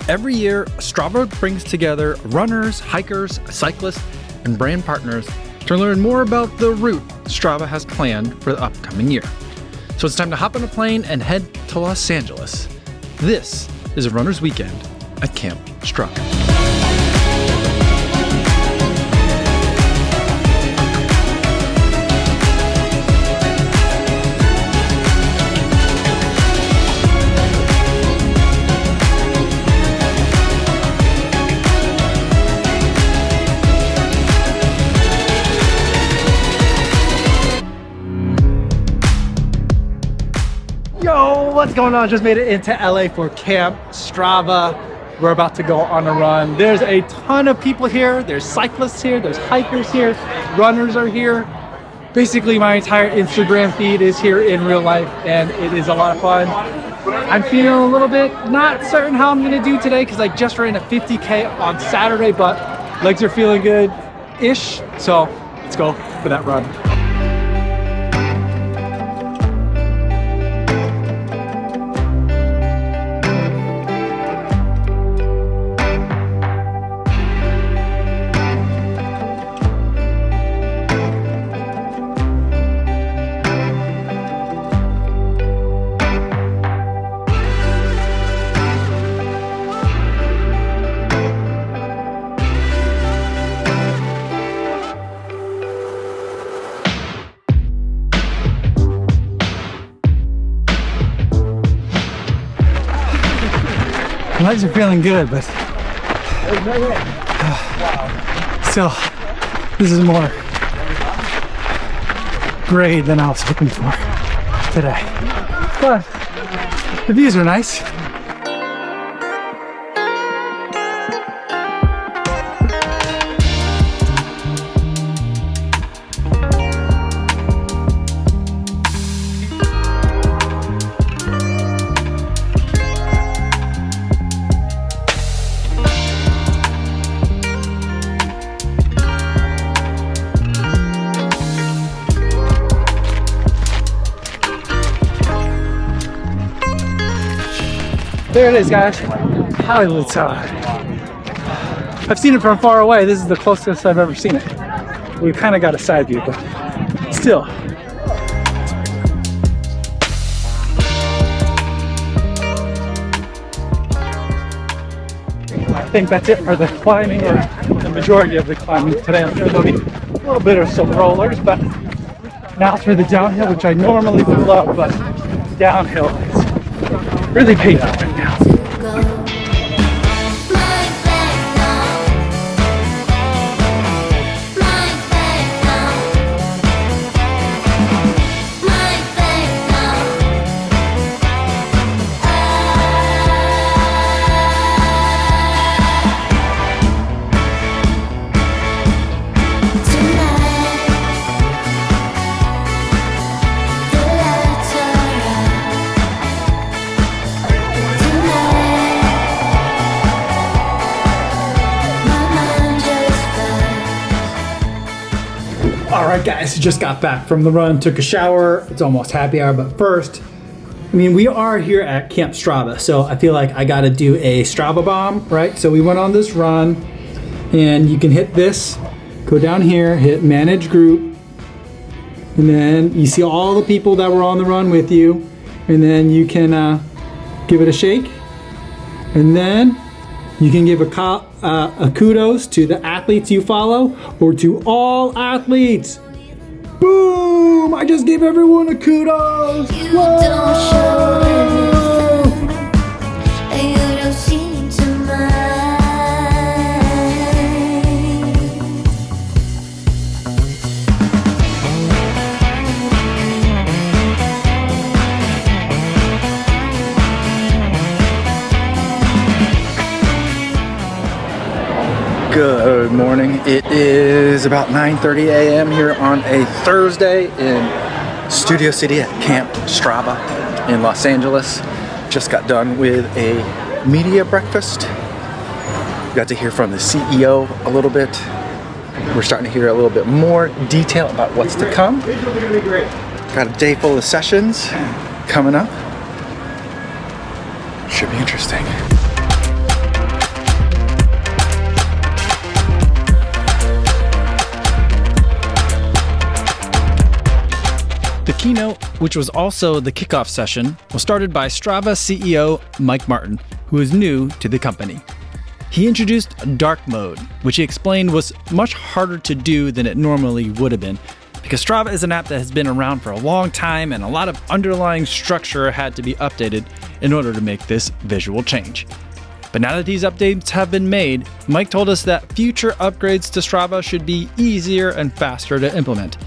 Every year, Strava brings together runners, hikers, cyclists, and brand partners to learn more about the route Strava has planned for the upcoming year. So it's time to hop on a plane and head to Los Angeles. This is a runner's weekend at Camp Strava. Yo, what's going on? Just made it into LA for Camp Strava. We're about to go on a run. There's a ton of people here. There's cyclists here, there's hikers here, runners are here. Basically, my entire Instagram feed is here in real life, and it is a lot of fun. I'm feeling a little bit not certain how I'm gonna do today because I just ran a 50K on Saturday, but legs are feeling good-ish. So let's go for that run. My legs are feeling good, but still, this is more grade than I was hoping for today. But the views are nice. There it is, guys. Hollywood side. I've seen it from far away. This is the closest I've ever seen it. We've kind of got a side view, but still. I think that's it for the climbing, or the majority of the climbing today. I'm sure there'll be a little bit of some rollers, but now for the downhill, which I normally would love, but downhill is really painful right now. Alright guys, just got back from the run, took a shower. It's almost happy hour, but first, we are here at Camp Strava, so I feel like I gotta do a Strava bomb, right? So we went on this run, and you can hit this, go down here, hit manage group, and then you see all the people that were on the run with you, and then you can give it a shake, and then you can give a kudos to the athletes you follow, or to all athletes. Boom! I just gave everyone a kudos! You don't show anything, and you don't seem to mind. Good morning. It is about 9:30 a.m. here on a Thursday in Studio City at Camp Strava in Los Angeles. Just got done with a media breakfast. Got to hear from the CEO a little bit. We're starting to hear a little bit more detail about what's to come. Got a day full of sessions coming up. Should be interesting. keynote, which was also the kickoff session, was started by Strava CEO Mike Martin, who is new to the company. He introduced dark mode, which he explained was much harder to do than it normally would have been, because Strava is an app that has been around for a long time and a lot of underlying structure had to be updated in order to make this visual change. But now that these updates have been made, Mike told us that future upgrades to Strava should be easier and faster to implement.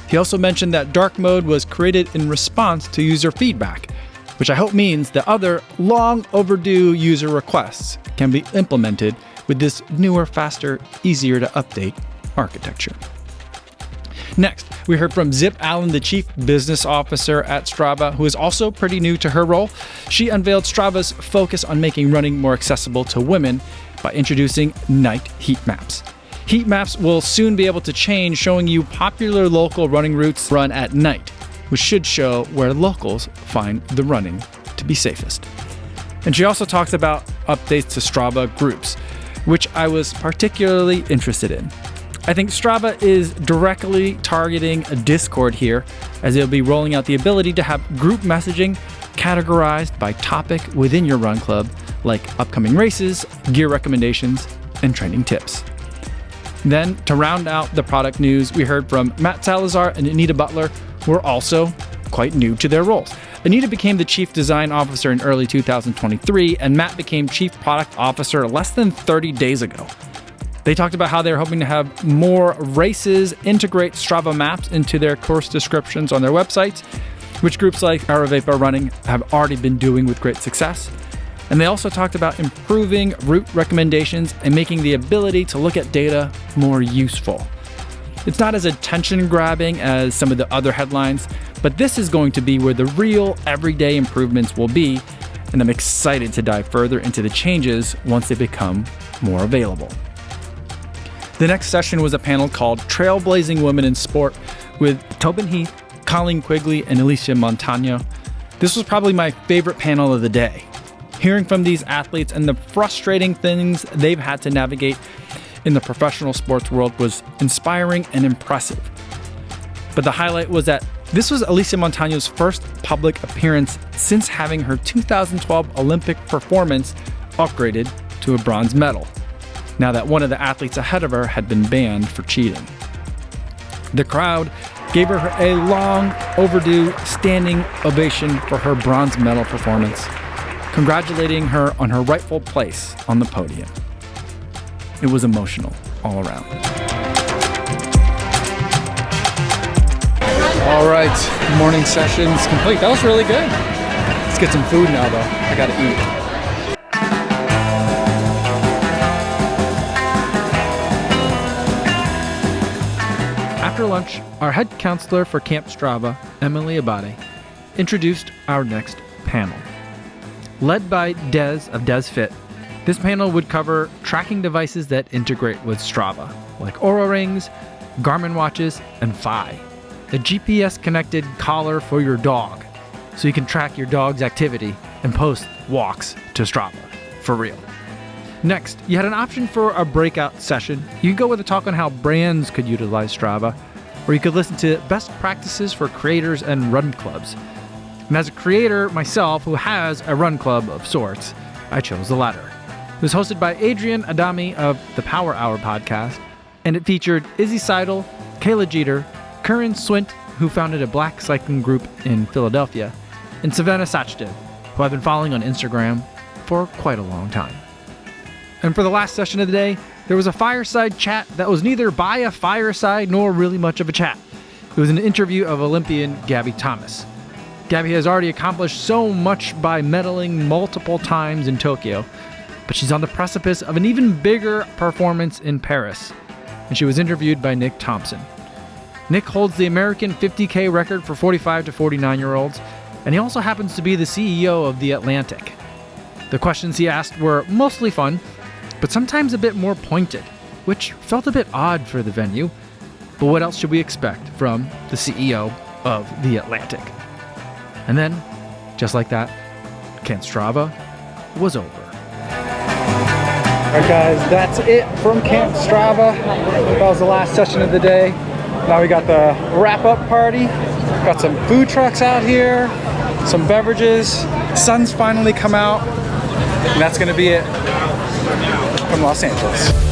He also mentioned that dark mode was created in response to user feedback, which I hope means that other long overdue user requests can be implemented with this newer, faster, easier to update architecture. Next, we heard from Zip Allen, the Chief Business Officer at Strava, who is also pretty new to her role. She unveiled Strava's focus on making running more accessible to women by introducing night heat maps. Heat maps will soon be able to change, showing you popular local running routes run at night, which should show where locals find the running to be safest. And she also talks about updates to Strava groups, which I was particularly interested in. I think Strava is directly targeting a Discord here, as it'll be rolling out the ability to have group messaging categorized by topic within your run club, like upcoming races, gear recommendations, and training tips. Then, to round out the product news, we heard from Matt Salazar and Anita Butler, who are also quite new to their roles. Anita became the Chief Design Officer in early 2023, and Matt became Chief Product Officer less than 30 days ago. They talked about how they're hoping to have more races integrate Strava maps into their course descriptions on their websites, which groups like Aravapa Running have already been doing with great success. And they also talked about improving route recommendations and making the ability to look at data more useful. It's not as attention-grabbing as some of the other headlines, but this is going to be where the real everyday improvements will be, and I'm excited to dive further into the changes once they become more available. The next session was a panel called Trailblazing Women in Sport with Tobin Heath, Colleen Quigley, and Alicia Montano. This was probably my favorite panel of the day. Hearing from these athletes and the frustrating things they've had to navigate in the professional sports world was inspiring and impressive. But the highlight was that this was Alicia Montano's first public appearance since having her 2012 Olympic performance upgraded to a bronze medal, now that one of the athletes ahead of her had been banned for cheating. The crowd gave her a long overdue standing ovation for her bronze medal performance, congratulating her on her rightful place on the podium. It was emotional all around. All right, morning session's complete. That was really good. Let's get some food now though. I gotta eat. After lunch, our head counselor for Camp Strava, Emily Abate, introduced our next panel. Led by Des of Des Fit, this panel would cover tracking devices that integrate with Strava, like Oura Rings, Garmin watches, and Fi, a GPS-connected collar for your dog, so you can track your dog's activity and post walks to Strava, for real. Next, you had an option for a breakout session. You could go with a talk on how brands could utilize Strava, or you could listen to best practices for creators and run clubs. And as a creator myself who has a run club of sorts, I chose the latter. It was hosted by Adrian Adami of the Power Hour podcast, and it featured Izzy Seidel, Kayla Jeter, Curran Swint, who founded a black cycling group in Philadelphia, and Savannah Sachdev, who I've been following on Instagram for quite a long time. And for the last session of the day, there was a fireside chat that was neither by a fireside nor really much of a chat. It was an interview of Olympian Gabby Thomas. Gabby has already accomplished so much by medaling multiple times in Tokyo, but she's on the precipice of an even bigger performance in Paris, and she was interviewed by Nick Thompson. Nick holds the American 50K record for 45 to 49-year-olds, and he also happens to be the CEO of The Atlantic. The questions he asked were mostly fun, but sometimes a bit more pointed, which felt a bit odd for the venue. But what else should we expect from the CEO of The Atlantic? And then, just like that, Camp Strava was over. All right, guys, that's it from Camp Strava. That was the last session of the day. Now we got the wrap-up party. Got some food trucks out here, some beverages. Sun's finally come out, and that's gonna be it from Los Angeles.